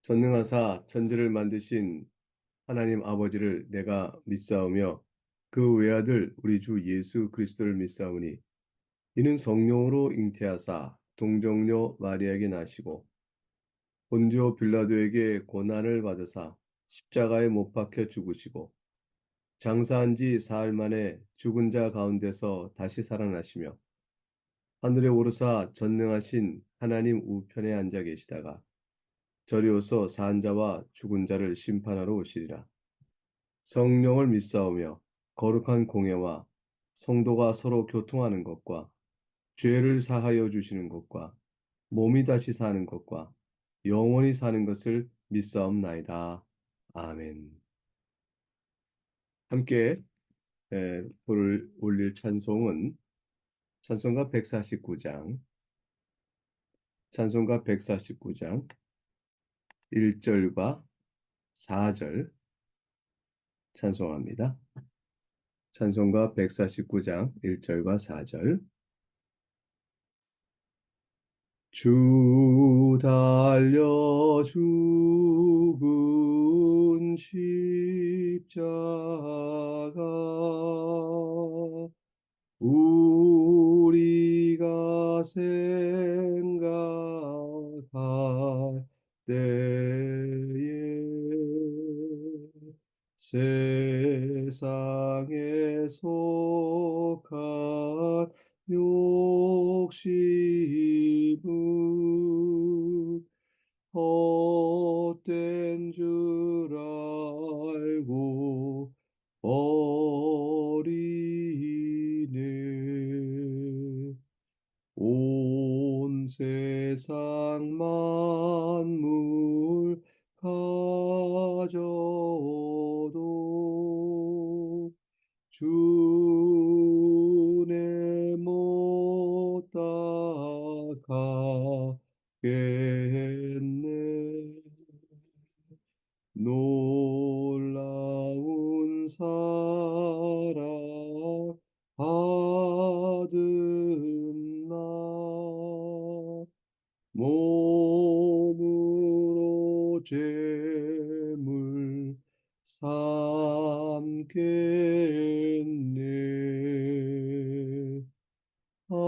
전능하사 천지를 만드신 하나님 아버지를 내가 믿사오며 그 외아들 우리 주 예수 그리스도를 믿사오니 이는 성령으로 잉태하사 동정녀 마리아에게 나시고 본디오 빌라도에게 고난을 받으사 십자가에 못 박혀 죽으시고 장사한 지 사흘 만에 죽은 자 가운데서 다시 살아나시며 하늘에 오르사 전능하신 하나님 우편에 앉아 계시다가 저리 오서 산 자와 죽은 자를 심판하러 오시리라. 성령을 믿사오며 거룩한 공예와 성도가 서로 교통하는 것과 죄를 사하여 주시는 것과 몸이 다시 사는 것과 영원히 사는 것을 믿사옵나이다. 아멘. 함께 올릴 찬송은 찬송가 149장, 찬송가 149장 1절과 4절 찬송합니다. 찬송가 149장 1절과 4절. 주 달려 죽은 십자가 우리가 생각할 때에 세상에 속한 욕심은 헛된 줄 알고 버리네. 온 세상 만물 가져도 주내 못 따가겠네. 놀라운 사랑 받은 나 몸으로 죄물 삼겠네. 아멘.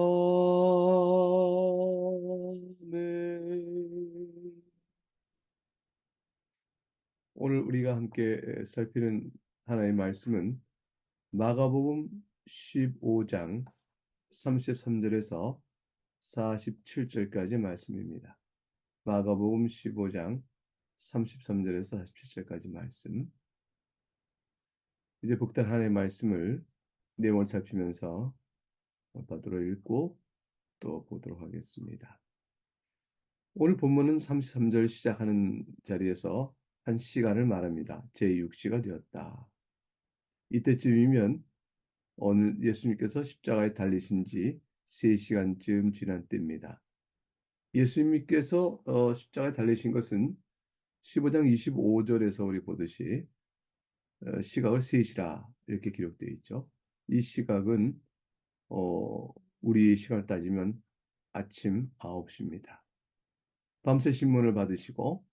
오늘 우리가 함께 살피는 하나의 말씀은 마가복음 15장 33절에서 47절까지 말씀입니다. 마가복음 15장 33절에서 47절까지 말씀. 이제 복단 하나의 말씀을 내용을 살피면서 받들어 읽고 또 보도록 하겠습니다. 오늘 본문은 33절 시작하는 자리에서 한 시간을 말합니다. 제6시가 되었다. 이때쯤이면 오늘 예수님께서 십자가에 달리신 지 3시간쯤 지난 때입니다. 예수님께서 십자가에 달리신 것은 15장 25절에서 우리 보듯이 시각을 3시라 이렇게 기록되어 있죠. 이 시각은 우리 시간을 따지면 아침 9시입니다. 밤새 신문을 받으시고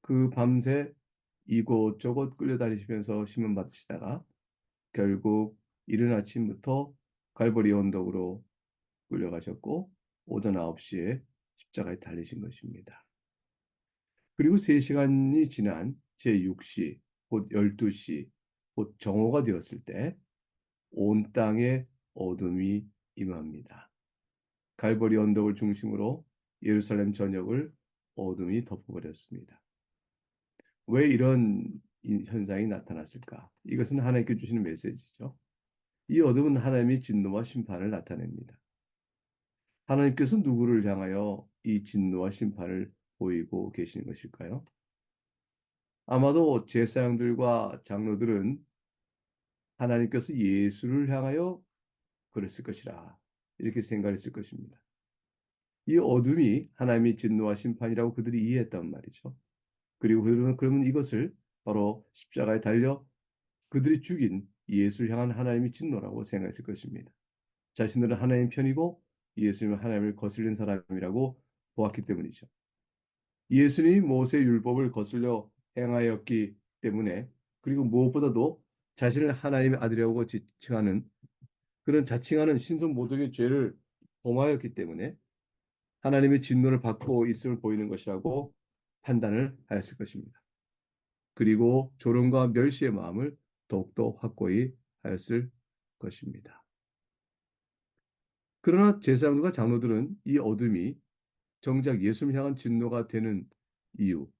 그 밤새 이곳저곳 끌려다니시면서 신문 받으시다가 결국 이른 아침부터 갈보리 언덕으로 끌려가셨고 오전 9시에 십자가에 달리신 것입니다. 그리고 3시간이 지난 제6시, 곧 12시, 곧 정오가 되었을 때 온 땅에 어둠이 임합니다. 갈보리 언덕을 중심으로 예루살렘 전역을 어둠이 덮어버렸습니다. 왜 이런 현상이 나타났을까? 이것은 하나님께 주시는 메시지죠. 이 어둠은 하나님의 진노와 심판을 나타냅니다. 하나님께서 누구를 향하여 이 진노와 심판을 보이고 계시는 것일까요? 아마도 제사장들과 장로들은 하나님께서 예수를 향하여 그랬을 것이라 이렇게 생각했을 것입니다. 이 어둠이 하나님의 진노와 심판이라고 그들이 이해했단 말이죠. 그리고 그들은 그러면 이것을 바로 십자가에 달려 그들이 죽인 예수를 향한 하나님의 진노라고 생각했을 것입니다. 자신들은 하나님 편이고 예수님은 하나님을 거슬린 사람이라고 보았기 때문이죠. 예수님이 모세 율법을 거슬려 행하였기 때문에 그리고 무엇보다도 자신을 하나님의 아들이라고 지칭하는 그런 자칭하는 신성 모독의 죄를 범하였기 때문에 하나님의 진노를 받고 있음을 보이는 것이라고 판단을 하였을 것입니다. 그리고 조롱과 멸시의 마음을 더욱더 확고히 하였을 것입니다. 그러나 제사장과 장로들은 이 어둠이 정작 예수를 향한 진노가 되는 이유,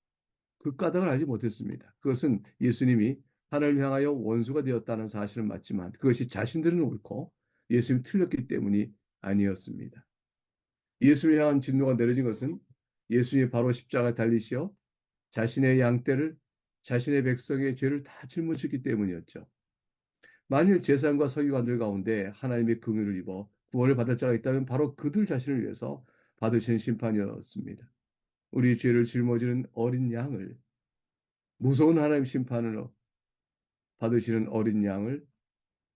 그 까닭을 알지 못했습니다. 그것은 예수님이 하나님을 향하여 원수가 되었다는 사실은 맞지만 그것이 자신들은 옳고 예수님이 틀렸기 때문이 아니었습니다. 예수를 향한 진노가 내려진 것은 예수님이 바로 십자가에 달리시어 자신의 양떼를 자신의 백성의 죄를 다 짊어졌기 때문이었죠. 만일 제사장과 서기관들 가운데 하나님의 긍휼을 입어 구원을 받을 자가 있다면 바로 그들 자신을 위해서 받으신 심판이었습니다. 우리 죄를 짊어지는 어린 양을 무서운 하나님 심판을 받으시는 어린 양을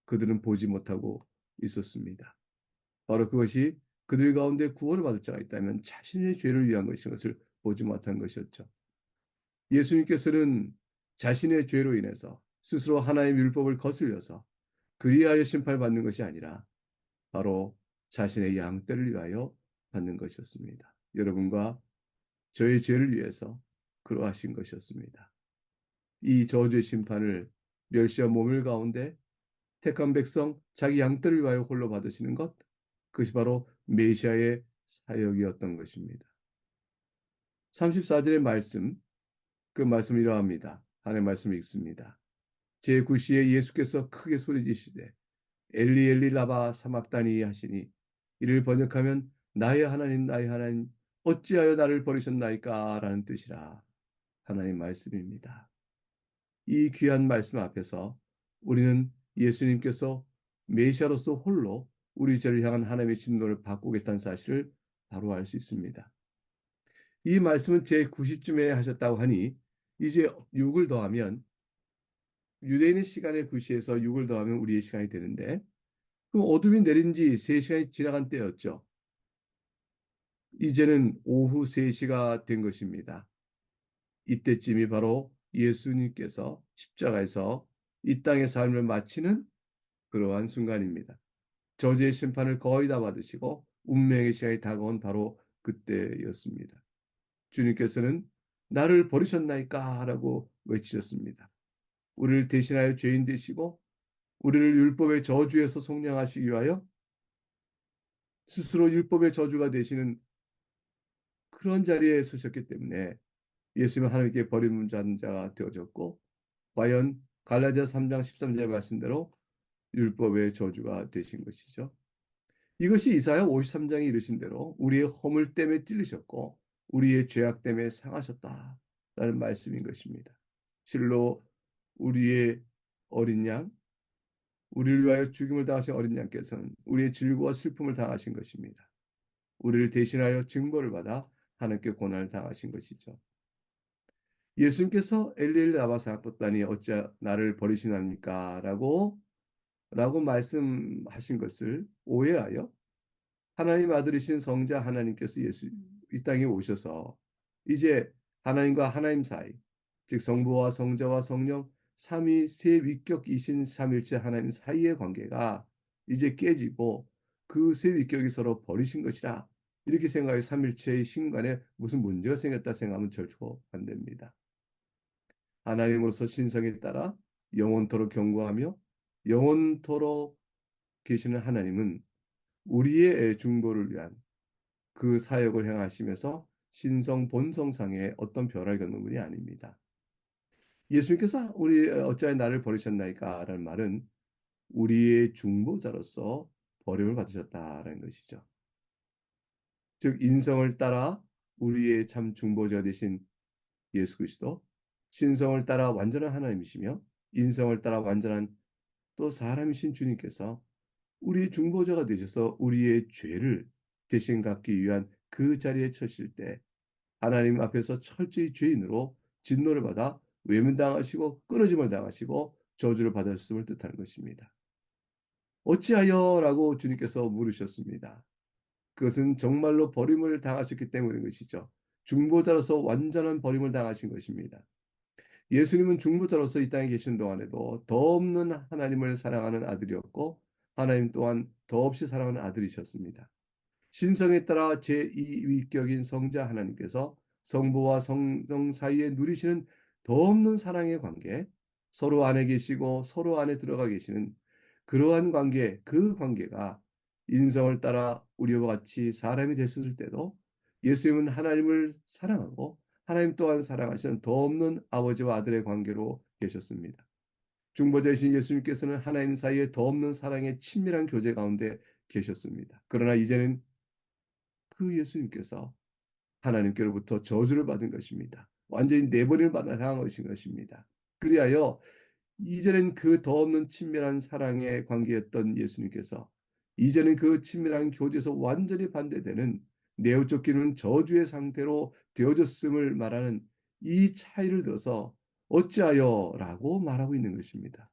그들은 보지 못하고 있었습니다. 바로 그것이 그들 가운데 구원을 받을 자가 있다면 자신의 죄를 위한 것인 것을 보지 못한 것이었죠. 예수님께서는 자신의 죄로 인해서 스스로 하나님의 율법을 거슬려서 그리하여 심판을 받는 것이 아니라 바로 자신의 양떼를 위하여 받는 것이었습니다. 여러분과 저의 죄를 위해서 그러하신 것이었습니다. 이 저주의 심판을 멸시와 모멸 가운데 택한 백성 자기 양떼를 위하여 홀로 받으시는 것, 그것이 바로 메시아의 사역이었던 것입니다. 34절의 말씀, 그 말씀을 이러합니다. 하나님의 말씀을 읽습니다. 제9시에 예수께서 크게 소리지시되 엘리 엘리 라바 사막다니 하시니 이를 번역하면 나의 하나님 나의 하나님 어찌하여 나를 버리셨나이까 라는 뜻이라. 하나님 말씀입니다. 이 귀한 말씀 앞에서 우리는 예수님께서 메시아로서 홀로 우리 죄를 향한 하나님의 진노를 받고 계시다는 사실을 바로 알 수 있습니다. 이 말씀은 제9시쯤에 하셨다고 하니 이제 6을 더하면 유대인의 시간의 9시에서 6을 더하면 우리의 시간이 되는데 그럼 어둠이 내린 지 3시간이 지나간 때였죠. 이제는 오후 3시가 된 것입니다. 이때쯤이 바로 예수님께서 십자가에서 이 땅의 삶을 마치는 그러한 순간입니다. 저주의 심판을 거의 다 받으시고 운명의 시간이 다가온 바로 그때였습니다. 주님께서는 나를 버리셨나이까 라고 외치셨습니다. 우리를 대신하여 죄인 되시고 우리를 율법의 저주에서 속량하시기 위하여 스스로 율법의 저주가 되시는 그런 자리에 서셨기 때문에 예수님은 하나님께 버림받은 자가 되어졌고 과연 갈라디아 3장 13절 말씀대로 율법의 저주가 되신 것이죠. 이것이 이사야 53장이 이르신 대로 우리의 허물 때문에 찔리셨고 우리의 죄악 때문에 상하셨다라는 말씀인 것입니다. 실로 우리의 어린 양, 우리를 위하여 죽임을 당하신 어린 양께서는 우리의 질고와 슬픔을 당하신 것입니다. 우리를 대신하여 증거를 받아 하나님께 고난을 당하신 것이죠. 예수님께서 엘리엘 나바사 걷다니 어찌 나를 버리시나니까 라고 말씀하신 것을 오해하여 하나님 아들이신 성자 하나님께서 이 땅에 오셔서 이제 하나님과 하나님 사이, 즉 성부와 성자와 성령 삼위 세 위격이신 삼일체 하나님 사이의 관계가 이제 깨지고 그 세 위격이 서로 버리신 것이라 이렇게 생각해 삼일체의 신간에 무슨 문제가 생겼다 생각하면 절코 안 됩니다. 하나님으로서 신성에 따라 영원토록 경고하며 영원토록 계시는 하나님은 우리의 중보를 위한 그 사역을 행하시면서 신성 본성상의 어떤 변화를 겪는 분이 아닙니다. 예수님께서 우리 어찌하여 나를 버리셨나이까 라는 말은 우리의 중보자로서 버림을 받으셨다라는 것이죠. 즉 인성을 따라 우리의 참 중보자 되신 예수 그리스도, 신성을 따라 완전한 하나님이시며 인성을 따라 완전한 또 사람이신 주님께서 우리 중보자가 되셔서 우리의 죄를 대신 갚기 위한 그 자리에 처실 때 하나님 앞에서 철저히 죄인으로 진노를 받아 외면당하시고 끊어짐을 당하시고 저주를 받으셨음을 뜻하는 것입니다. 어찌하여라고 주님께서 물으셨습니다. 그것은 정말로 버림을 당하셨기 때문인 것이죠. 중보자로서 완전한 버림을 당하신 것입니다. 예수님은 중보자로서 이 땅에 계신 동안에도 더없는 하나님을 사랑하는 아들이었고 하나님 또한 더없이 사랑하는 아들이셨습니다. 신성에 따라 제2위격인 성자 하나님께서 성부와 성령 사이에 누리시는 더없는 사랑의 관계, 서로 안에 계시고 서로 안에 들어가 계시는 그러한 관계, 그 관계가 인성을 따라 우리와 같이 사람이 됐을 때도 예수님은 하나님을 사랑하고 하나님 또한 사랑하시는 더없는 아버지와 아들의 관계로 계셨습니다. 중보자이신 예수님께서는 하나님 사이에 더없는 사랑의 친밀한 교제 가운데 계셨습니다. 그러나 이제는 그 예수님께서 하나님께로부터 저주를 받은 것입니다. 완전히 내버림을 받아 당한 것입니다. 그리하여 이제는 그 더없는 친밀한 사랑의 관계였던 예수님께서 이제는 그 친밀한 교제에서 완전히 반대되는 내어 쫓기는 저주의 상태로 되어졌음을 말하는 이 차이를 들어서 어찌하여 라고 말하고 있는 것입니다.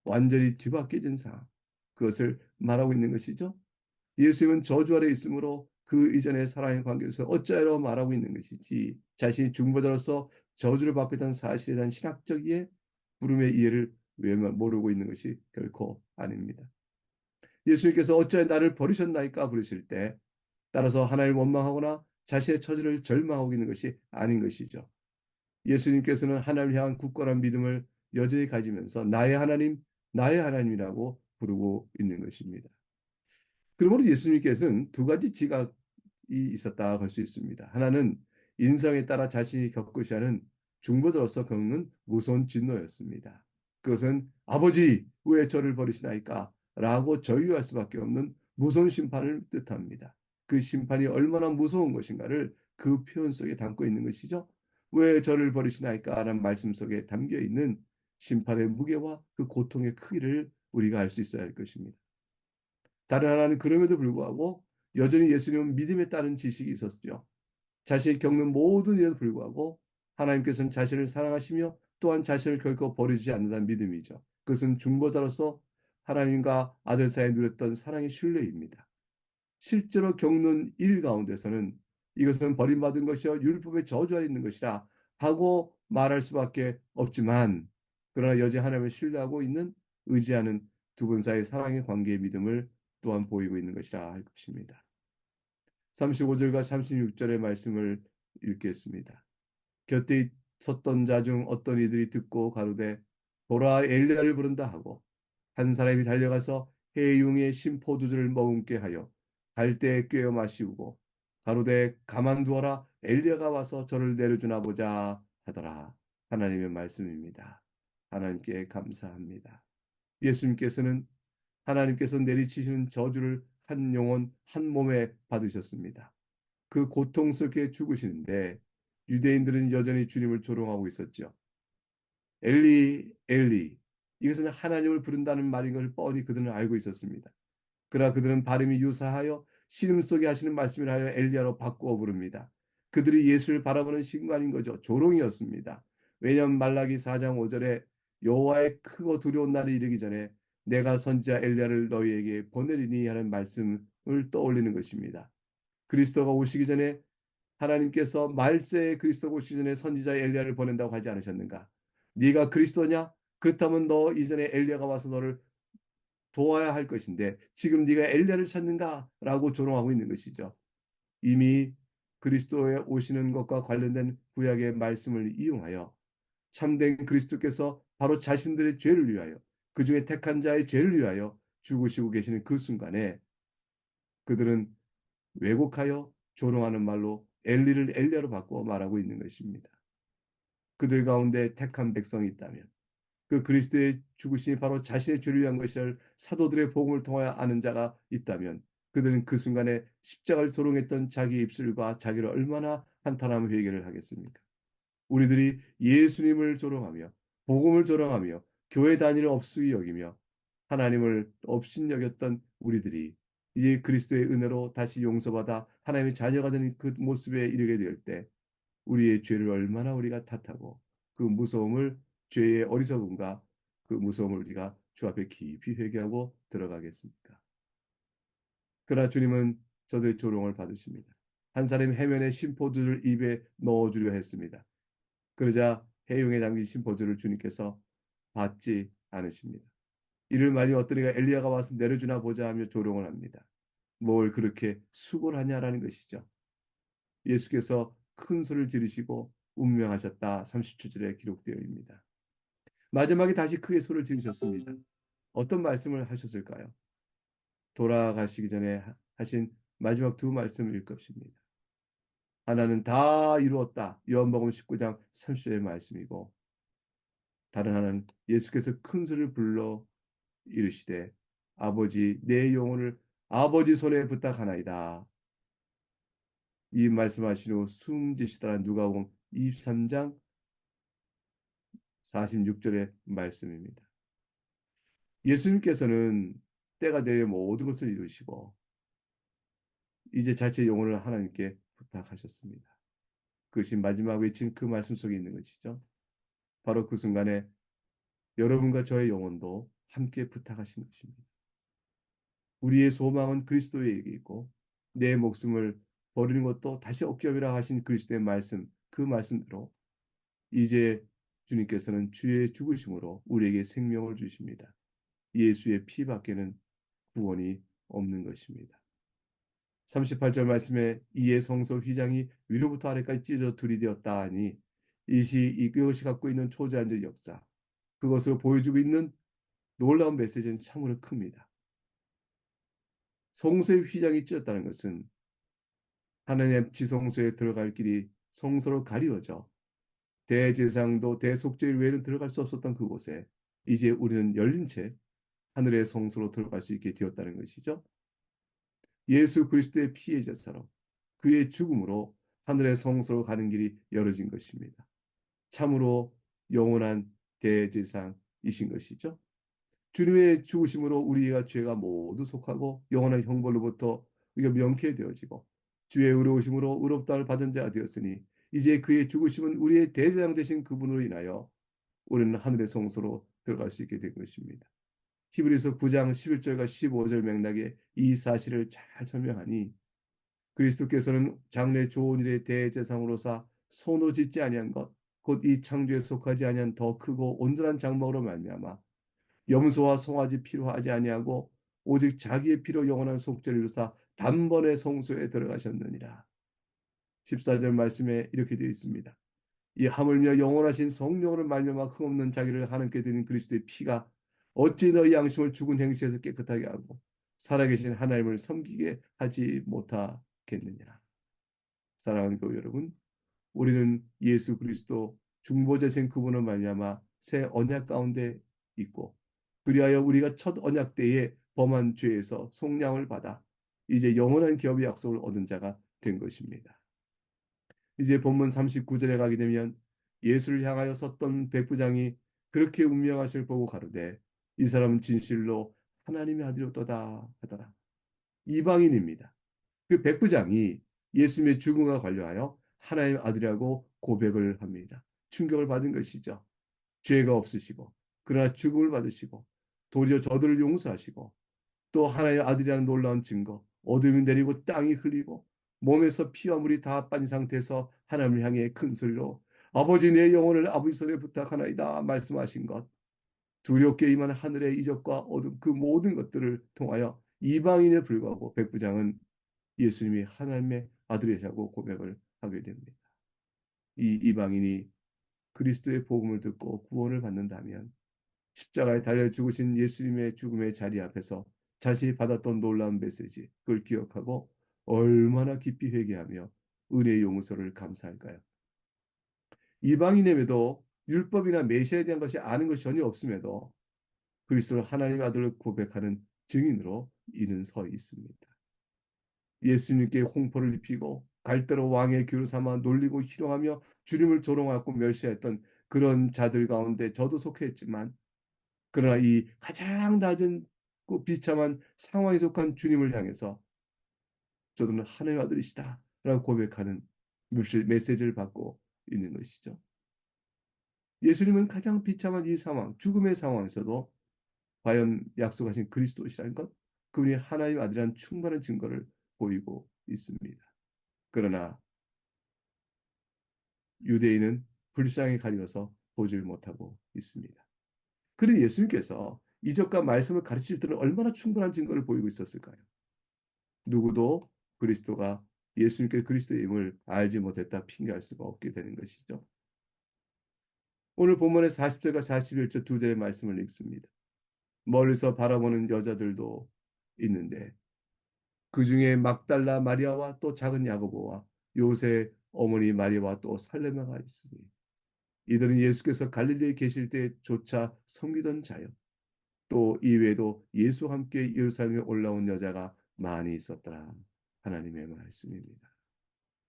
완전히 뒤바뀌어진 상황. 그것을 말하고 있는 것이죠. 예수님은 저주 아래 있으므로 그 이전의 사랑의 관계에서 어찌하여 말하고 있는 것이지 자신이 중보자로서 저주를 받고 있다는 사실에 대한 신학적 이해, 부름의 이해를 모르고 있는 것이 결코 아닙니다. 예수님께서 어찌하여 나를 버리셨나이까 부르실 때 따라서 하나님을 원망하거나 자신의 처지를 절망하고 있는 것이 아닌 것이죠. 예수님께서는 하나님을 향한 굳건한 믿음을 여전히 가지면서 나의 하나님이라고 부르고 있는 것입니다. 그러므로 예수님께서는 두 가지 지각이 있었다 할 수 있습니다. 하나는 인성에 따라 자신이 겪으시 하는 중보자로서 겪는 무서운 진노였습니다. 그것은 아버지 왜 저를 버리시나이까? 라고 저유할 수밖에 없는 무서운 심판을 뜻합니다. 그 심판이 얼마나 무서운 것인가를 그 표현 속에 담고 있는 것이죠. 왜 저를 버리시나이까? 라는 말씀 속에 담겨 있는 심판의 무게와 그 고통의 크기를 우리가 알 수 있어야 할 것입니다. 다른 하나는 그럼에도 불구하고 여전히 예수님은 믿음에 따른 지식이 있었죠. 자신이 겪는 모든 일에도 불구하고 하나님께서는 자신을 사랑하시며 또한 자신을 결코 버리지 않는다는 믿음이죠. 그것은 중보자로서 하나님과 아들 사이에 누렸던 사랑의 신뢰입니다. 실제로 겪는 일 가운데서는 이것은 버림받은 것이요 율법의 저주 아래 있는 것이라 하고 말할 수밖에 없지만 그러나 여전히 하나님을 신뢰하고 있는 의지하는 두 분 사이의 사랑의 관계의 믿음을 또한 보이고 있는 것이라 할 것입니다. 35절과 36절의 말씀을 읽겠습니다. 곁에 섰던 자 중 어떤 이들이 듣고 가로되 보라 엘리야를 부른다 하고 한 사람이 달려가서 해융의 신포도주를 머금게 하여 갈대에 꿰어 마시우고 가로되 가만두어라 엘리야가 와서 저를 내려주나 보자 하더라. 하나님의 말씀입니다. 하나님께 감사합니다. 예수님께서는 하나님께서 내리치시는 저주를 한 영혼 한 몸에 받으셨습니다. 그 고통스럽게 죽으시는데 유대인들은 여전히 주님을 조롱하고 있었죠. 엘리 엘리 이것은 하나님을 부른다는 말인 것을 뻔히 그들은 알고 있었습니다. 그러나 그들은 발음이 유사하여 신음 속에 하시는 말씀을 하여 엘리야로 바꾸어 부릅니다. 그들이 예수를 바라보는 신관인 거죠. 조롱이었습니다. 왜냐하면 말라기 4장 5절에 여호와의 크고 두려운 날이 이르기 전에 내가 선지자 엘리야를 너희에게 보내리니 하는 말씀을 떠올리는 것입니다. 그리스도가 오시기 전에 하나님께서 말세에 그리스도가 오시기 전에 선지자 엘리야를 보낸다고 하지 않으셨는가? 네가 그리스도냐? 그렇다면 너 이전에 엘리야가 와서 너를 도와야 할 것인데 지금 네가 엘리야를 찾는가라고 조롱하고 있는 것이죠. 이미 그리스도에 오시는 것과 관련된 구약의 말씀을 이용하여 참된 그리스도께서 바로 자신들의 죄를 위하여 그 중에 택한 자의 죄를 위하여 죽으시고 계시는 그 순간에 그들은 왜곡하여 조롱하는 말로 엘리를 엘리야로 바꾸어 말하고 있는 것입니다. 그들 가운데 택한 백성이 있다면 그 그리스도의 죽으심이 바로 자신의 죄를 위한 것을 사도들의 복음을 통하여 아는 자가 있다면 그들은 그 순간에 십자가를 조롱했던 자기 입술과 자기를 얼마나 한탄하며 회개를 하겠습니까? 우리들이 예수님을 조롱하며 복음을 조롱하며 교회 다니를 업수히 여기며 하나님을 업신여겼던 우리들이 이제 그리스도의 은혜로 다시 용서받아 하나님의 자녀가 되는 그 모습에 이르게 될 때 우리의 죄를 얼마나 우리가 탓하고 그 무서움을 죄의 어리석음과 그 무서움을 우리가 주 앞에 깊이 회개하고 들어가겠습니까? 그러나 주님은 저들의 조롱을 받으십니다. 한 사람이 해면에 심포도를 입에 넣어주려 했습니다. 그러자 해용에 잠긴 심포도를 주님께서 받지 않으십니다. 이를 말이 어떤 이가 엘리야가 와서 내려주나 보자 하며 조롱을 합니다. 뭘 그렇게 수고를 하냐라는 것이죠. 예수께서 큰 소리를 지르시고 운명하셨다. 37절에 기록되어 있습니다. 마지막에 다시 크게 소리를 지르셨습니다. 어떤 말씀을 하셨을까요? 돌아가시기 전에 하신 마지막 두 말씀일 것입니다. 하나는 다 이루었다. 요한복음 19장 30절의 말씀이고, 다른 하나는 예수께서 큰 소리를 불러 이르시되 아버지 내 영혼을 아버지 손에 부탁하나이다. 이 말씀하신 후 숨지시더라. 누가복음 23장 46절의 말씀입니다. 예수님께서는 때가 되어 모든 것을 이루시고 이제 자체 영혼을 하나님께 부탁하셨습니다. 그것이 마지막 외친 그 말씀 속에 있는 것이죠. 바로 그 순간에 여러분과 저의 영혼도 함께 부탁하신 것입니다. 우리의 소망은 그리스도에게 있고 내 목숨을 버리는 것도 다시 얻기 위하여 하신 그리스도의 말씀, 그 말씀대로 이제 주님께서는 주의 죽으심으로 우리에게 생명을 주십니다. 예수의 피밖에는 구원이 없는 것입니다. 38절 말씀에 이에 성소 휘장이 위로부터 아래까지 찢어져 둘이 되었다 하니 이것이 갖고 있는 초자연적 역사, 그것을 보여주고 있는 놀라운 메시지는 참으로 큽니다. 성소의 휘장이 찢었다는 것은 하나님의 지성소에 들어갈 길이 성소로 가리워져 대제사장도 대속죄일 외에는 들어갈 수 없었던 그곳에 이제 우리는 열린 채 하늘의 성소로 들어갈 수 있게 되었다는 것이죠. 예수 그리스도의 피의 제사로 그의 죽음으로 하늘의 성소로 가는 길이 열어진 것입니다. 참으로 영원한 대제사장이신 것이죠. 주님의 죽으심으로 우리가 죄가 모두 속하고 영원한 형벌로부터 우리가 명쾌되어지고 주의 의로우심으로 의롭다를 받은 자가 되었으니 이제 그의 죽으심은 우리의 대제사장 되신 그분으로 인하여 우리는 하늘의 성소로 들어갈 수 있게 된 것입니다. 히브리서 9장 11절과 15절 맥락에 이 사실을 잘 설명하니 그리스도께서는 장래 좋은 일의 대제사장으로서 손으로 짓지 아니한 것 곧 이 창조에 속하지 아니한 더 크고 온전한 장막으로 말미암아 염소와 송아지 피로 하지 아니하고 오직 자기의 피로 영원한 속죄를 이루사 단번에 성소에 들어가셨느니라. 14절 말씀에 이렇게 되어 있습니다. 이 하물며 영원하신 성령으로 말미암아 흠없는 자기를 하나님께 드린 그리스도의 피가 어찌 너희 양심을 죽은 행실에서 깨끗하게 하고 살아계신 하나님을 섬기게 하지 못하겠느냐. 사랑하는 교회 여러분, 우리는 예수 그리스도 중보자신 그분을 말미암아 새 언약 가운데 있고 그리하여 우리가 첫 언약 때에 범한 죄에서 속량을 받아 이제 영원한 기업의 약속을 얻은 자가 된 것입니다. 이제 본문 39절에 가게 되면 예수를 향하여 섰던 백부장이 그렇게 운명하실 보고 가로되 이 사람은 진실로 하나님의 아들이었도다 하더라. 이방인입니다. 그 백부장이 예수님의 죽음과 관련하여 하나님의 아들이라고 고백을 합니다. 충격을 받은 것이죠. 죄가 없으시고 그러나 죽음을 받으시고 도리어 저들을 용서하시고 또 하나님의 아들이라는 놀라운 증거, 어둠이 내리고 땅이 흘리고 몸에서 피와 물이 다 빠진 상태에서 하나님을 향해 큰 소리로 아버지 내 영혼을 아버지 손에 부탁하나이다 말씀하신 것, 두렵게 임한 하늘의 이적과 어둠 그 모든 것들을 통하여 이방인에 불과하고 백부장은 예수님이 하나님의 아들이시라고 고백을 하게 됩니다. 이 이방인이 그리스도의 복음을 듣고 구원을 받는다면 십자가에 달려 죽으신 예수님의 죽음의 자리 앞에서 자신이 받았던 놀라운 메시지, 그걸 기억하고 얼마나 깊이 회개하며 은혜의 용서를 감사할까요? 이방인에게도 율법이나 메시아에 대한 것이 아는 것이 전혀 없음에도 그리스도를 하나님의 아들로 고백하는 증인으로 이는 서 있습니다. 예수님께 홍포를 입히고 갈대로 왕의 귀를 삼아 놀리고 희롱하며 주님을 조롱하고 멸시했던 그런 자들 가운데 저도 속했지만 그러나 이 가장 낮은 그 비참한 상황에 속한 주님을 향해서 저들은 하나님의 아들이시다 라고 고백하는 메시지를 받고 있는 것이죠. 예수님은 가장 비참한 이 상황, 죽음의 상황에서도 과연 약속하신 그리스도시라는 것, 그분이 하나님의 아들이라는 충분한 증거를 보이고 있습니다. 그러나 유대인은 불쌍히 가려서 보질 못하고 있습니다. 그런데 예수님께서 이적과 말씀을 가르칠 때는 얼마나 충분한 증거를 보이고 있었을까요? 누구도 그리스도가 예수님께 그리스도의 임을 알지 못했다 핑계할 수가 없게 되는 것이죠. 오늘 본문의 40절과 41절 두 절의 말씀을 읽습니다. 멀리서 바라보는 여자들도 있는데 그 중에 막달라 마리아와 또 작은 야고보와 요새 어머니 마리아와 또 살레마가 있으니 이들은 예수께서 갈릴리에 계실 때조차 섬기던 자요. 또 이외에도 예수와 함께 예루살렘에 올라온 여자가 많이 있었더라. 하나님의 말씀입니다.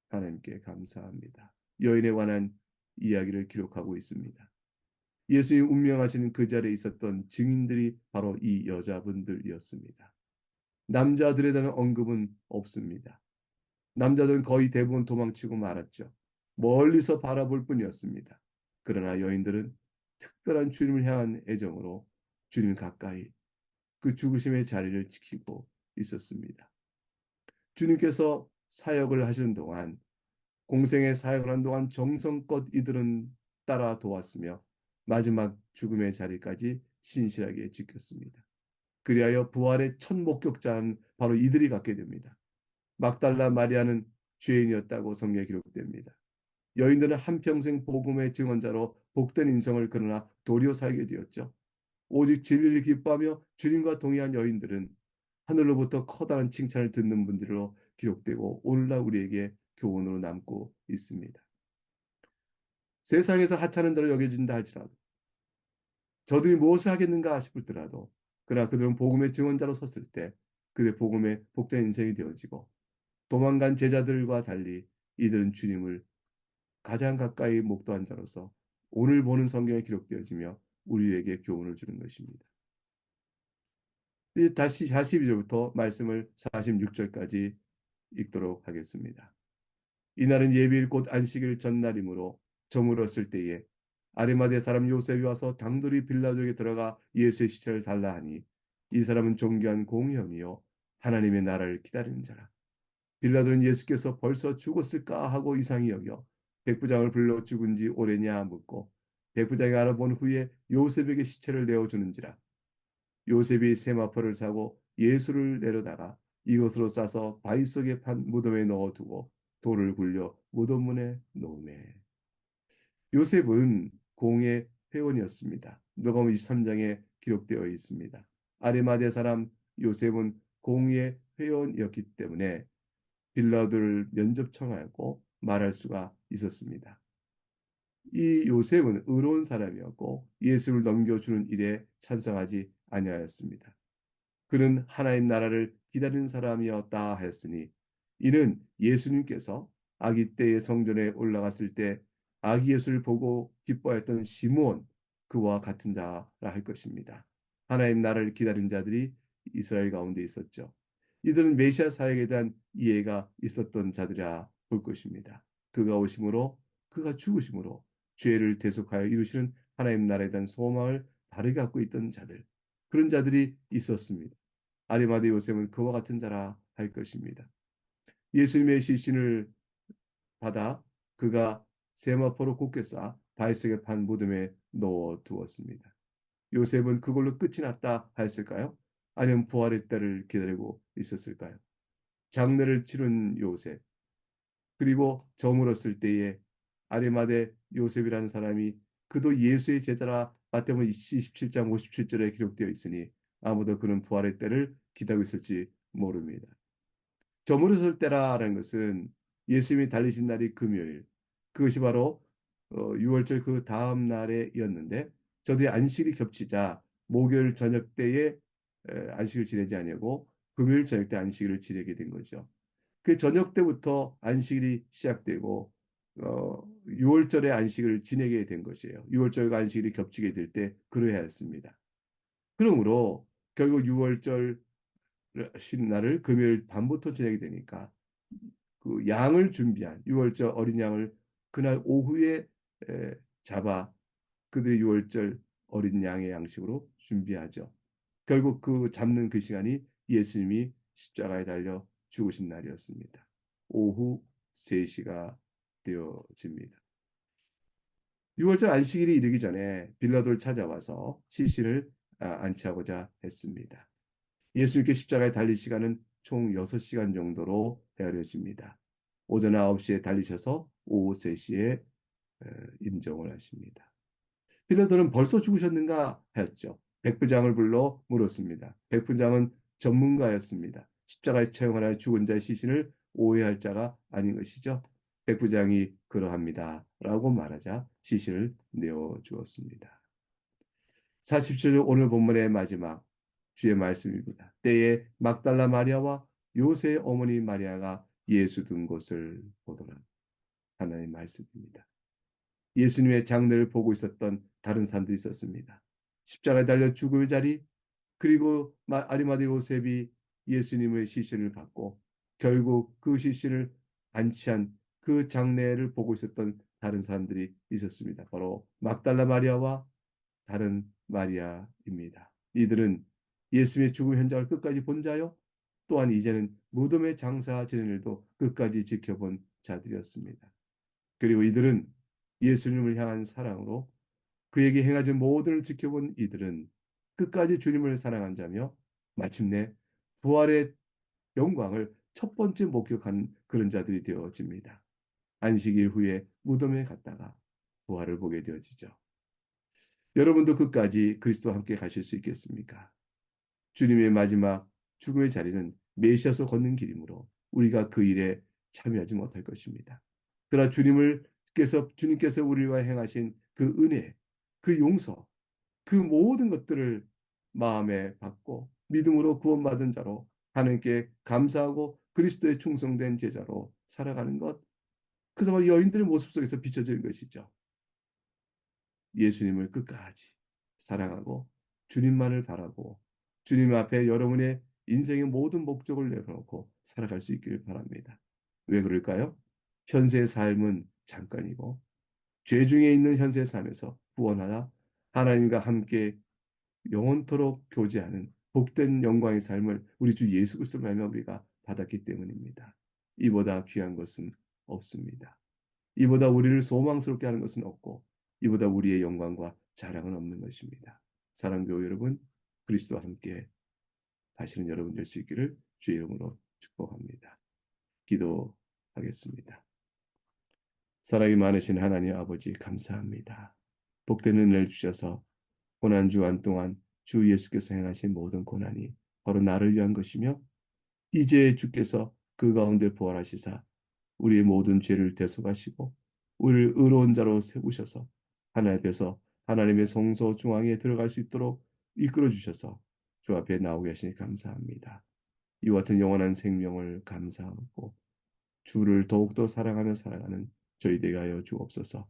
하나님께 감사합니다. 여인에 관한 이야기를 기록하고 있습니다. 예수님 운명하시는 그 자리에 있었던 증인들이 바로 이 여자분들이었습니다. 남자들에 대한 언급은 없습니다. 남자들은 거의 대부분 도망치고 말았죠. 멀리서 바라볼 뿐이었습니다. 그러나 여인들은 특별한 주님을 향한 애정으로 주님 가까이 그 죽으심의 자리를 지키고 있었습니다. 주님께서 사역을 하시는 동안 공생의 사역을 한 동안 정성껏 이들은 따라 도왔으며 마지막 죽음의 자리까지 신실하게 지켰습니다. 그리하여 부활의 첫 목격자는 바로 이들이 갖게 됩니다. 막달라 마리아는 죄인이었다고 성경에 기록됩니다. 여인들은 한평생 복음의 증언자로 복된 인생을 그러나 도리어 살게 되었죠. 오직 진리를 기뻐하며 주님과 동의한 여인들은 하늘로부터 커다란 칭찬을 듣는 분들로 기록되고 오늘날 우리에게 교훈으로 남고 있습니다. 세상에서 하찮은 대로 여겨진다 할지라도 저들이 무엇을 하겠는가 싶을더라도 그러나 그들은 복음의 증언자로 섰을 때 그들의 복음의 복된 인생이 되어지고 도망간 제자들과 달리 이들은 주님을 가장 가까이 목도한 자로서 오늘 보는 성경에 기록되어지며 우리에게 교훈을 주는 것입니다. 이제 다시 42절부터 말씀을 46절까지 읽도록 하겠습니다. 이날은 예비일 곧 안식일 전날이므로 저물었을 때에 아리마대 사람 요셉이 와서 당돌이 빌라도에게 들어가 예수의 시체를 달라 하니 이 사람은 존귀한 공의형이요 하나님의 나라를 기다리는 자라. 빌라도는 예수께서 벌써 죽었을까 하고 이상히 여겨 백부장을 불러 죽은 지 오래냐 묻고 백부장이 알아본 후에 요셉에게 시체를 내어주는지라. 요셉이 세마포를 사고 예수를 내려다가 이것으로 싸서 바위 속에 판 무덤에 넣어두고 돌을 굴려 무덤 문에 놓으매. 요셉은 공의 회원이었습니다. 누가복음 23장에 기록되어 있습니다. 아리마대 사람 요셉은 공의 회원이었기 때문에 빌라도를 면접 청하고 말할 수가 있었습니다. 이 요셉은 의로운 사람이었고 예수를 넘겨주는 일에 찬성하지 아니하였습니다. 그는 하나님 나라를 기다리는 사람이었다 하였으니 이는 예수님께서 아기 때의 성전에 올라갔을 때 아기 예수를 보고 기뻐했던 시므온 그와 같은 자라 할 것입니다. 하나님 나라를 기다린 자들이 이스라엘 가운데 있었죠. 이들은 메시아 사역에 대한 이해가 있었던 자들이라 볼 것입니다. 그가 오심으로 그가 죽으심으로 죄를 대속하여 이루시는 하나님 나라에 대한 소망을 바르게 갖고 있던 자들 그런 자들이 있었습니다. 아리마대 요셉은 그와 같은 자라 할 것입니다. 예수님의 시신을 받아 그가 세마포로 곱게 싸 바위 속에 판 무덤에 넣어 두었습니다. 요셉은 그걸로 끝이 났다 하였을까요? 아니면 부활의 때를 기다리고 있었을까요? 장례를 치른 요셉 그리고 저물었을 때에 아리마대 요셉이라는 사람이 그도 예수의 제자라 마태복음 27장 57절에 기록되어 있으니 아무도 그는 부활의 때를 기다리고 있을지 모릅니다. 저물었을 때라는 것은 예수님이 달리신 날이 금요일 그것이 바로 6월절 그 다음 날에였는데 저들이 안식일이 겹치자 목요일 저녁 때에 안식을 지내지 아니하고 금요일 저녁 때 안식일을 지내게 된 거죠. 그 저녁 때부터 안식일이 시작되고 6월절에 안식을 지내게 된 것이에요. 6월절과 안식일이 겹치게 될 때 그러해야 했습니다. 그러므로 결국 6월절 쉰 날을 금요일 밤부터 지내게 되니까 그 양을 준비한 6월절 어린 양을 그날 오후에 잡아 그들의 6월절 어린 양의 양식으로 준비하죠. 결국 그 잡는 그 시간이 예수님이 십자가에 달려 죽으신 날이었습니다. 오후 3시가 되어집니다. 6월절 안식일이 이르기 전에 빌라도를 찾아와서 시신을 안치하고자 했습니다. 예수님께 십자가에 달릴 시간은 총 6시간 정도로 헤아려집니다. 오전 9시에 달리셔서 오후 3시에 임종을 하십니다. 빌라도는 벌써 죽으셨는가 했죠. 백부장을 불러 물었습니다. 백부장은 전문가였습니다. 십자가에 채용하여 죽은 자의 시신을 오해할 자가 아닌 것이죠. 백부장이 그러합니다. 라고 말하자 시신을 내어주었습니다. 47절 오늘 본문의 마지막 주의 말씀입니다. 때에 막달라 마리아와 요새의 어머니 마리아가 예수 둔 곳을 보더라. 하나님의 말씀입니다. 예수님의 장례를 보고 있었던 다른 사람들이 있었습니다. 십자가에 달려 죽음의 자리, 그리고 아리마대 요셉이 예수님의 시신을 받고 결국 그 시신을 안치한 그 장례를 보고 있었던 다른 사람들이 있었습니다. 바로 막달라 마리아와 다른 마리아입니다. 이들은 예수님의 죽음 현장을 끝까지 본 자요, 또한 이제는 무덤의 장사 지낸 일도 끝까지 지켜본 자들이었습니다. 그리고 이들은 예수님을 향한 사랑으로 그에게 행하신 모든을 지켜본 이들은 끝까지 주님을 사랑한 자며 마침내 부활의 영광을 첫 번째 목격한 그런 자들이 되어집니다. 안식일 후에 무덤에 갔다가 부활을 보게 되어지죠. 여러분도 끝까지 그리스도와 함께 가실 수 있겠습니까? 주님의 마지막 죽음의 자리는 메시아서 걷는 길이므로 우리가 그 일에 참여하지 못할 것입니다. 그러나 주님께서 우리와 행하신 그 은혜, 그 용서, 그 모든 것들을 마음에 받고 믿음으로 구원받은 자로 하나님께 감사하고 그리스도의 충성된 제자로 살아가는 것, 그저 여인들의 모습 속에서 비춰지는 것이죠. 예수님을 끝까지 사랑하고 주님만을 바라고 주님 앞에 여러분의 인생의 모든 목적을 내려놓고 살아갈 수 있기를 바랍니다. 왜 그럴까요? 현세의 삶은 잠깐이고 죄 중에 있는 현세의 삶에서 구원하다 하나님과 함께 영원토록 교제하는 복된 영광의 삶을 우리 주 예수 그리스도로 말미암아 우리가 받았기 때문입니다. 이보다 귀한 것은 없습니다. 이보다 우리를 소망스럽게 하는 것은 없고 이보다 우리의 영광과 자랑은 없는 것입니다. 사랑교회 여러분, 그리스도와 함께 다시는 여러분 될 수 있기를 주의 이름으로 축복합니다. 기도하겠습니다. 사랑이 많으신 하나님 아버지 감사합니다. 복된 은혜를 주셔서 고난 주간 동안 주 예수께서 행하신 모든 고난이 바로 나를 위한 것이며 이제 주께서 그 가운데 부활하시사 우리의 모든 죄를 대속하시고 우리를 의로운 자로 세우셔서 하나님 앞에서 하나님의 성소 중앙에 들어갈 수 있도록 이끌어 주셔서 주 앞에 나오게 하시니 감사합니다. 이와 같은 영원한 생명을 감사하고 주를 더욱더 사랑하며 살아가는 저희들이 하여 주옵소서.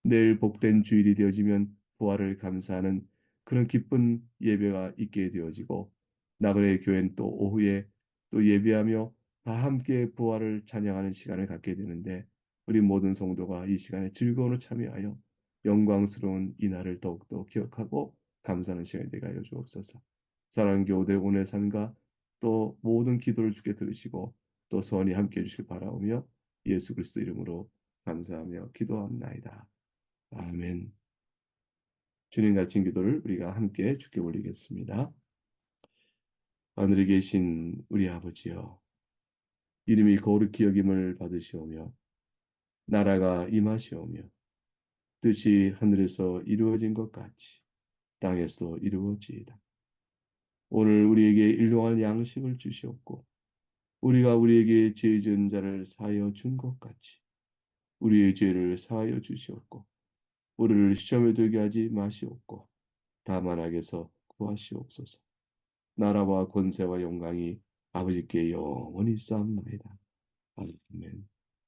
내일 복된 주일이 되어지면 부활을 감사하는 그런 기쁜 예배가 있게 되어지고 나그네 교회는 또 오후에 또 예배하며 다 함께 부활을 찬양하는 시간을 갖게 되는데 우리 모든 성도가 이 시간에 즐거움으로 참여하여 영광스러운 이 날을 더욱더 기억하고 감사하는 시간이 되게 하여 주옵소서. 사랑하는 교우들 오늘 삶과 또 모든 기도를 주께 들으시고 또 선히 함께 해주실 바라오며 예수 그리스도 이름으로 감사하며 기도합나이다. 아멘. 주님 가르친 기도를 우리가 함께 주께 올리겠습니다. 하늘에 계신 우리 아버지여, 이름이 거룩히 여김을 받으시오며 나라가 임하시오며 뜻이 하늘에서 이루어진 것 같이 땅에서도 이루어지이다. 오늘 우리에게 일용할 양식을 주시옵고 우리가 우리에게 죄 지은 자를 사하여 준 것 같이 우리의 죄를 사하여 주시옵고 우리를 시험에 들게 하지 마시옵고 다만 악에서 구하시옵소서. 나라와 권세와 영광이 아버지께 영원히 쌓옵나이다. 아멘.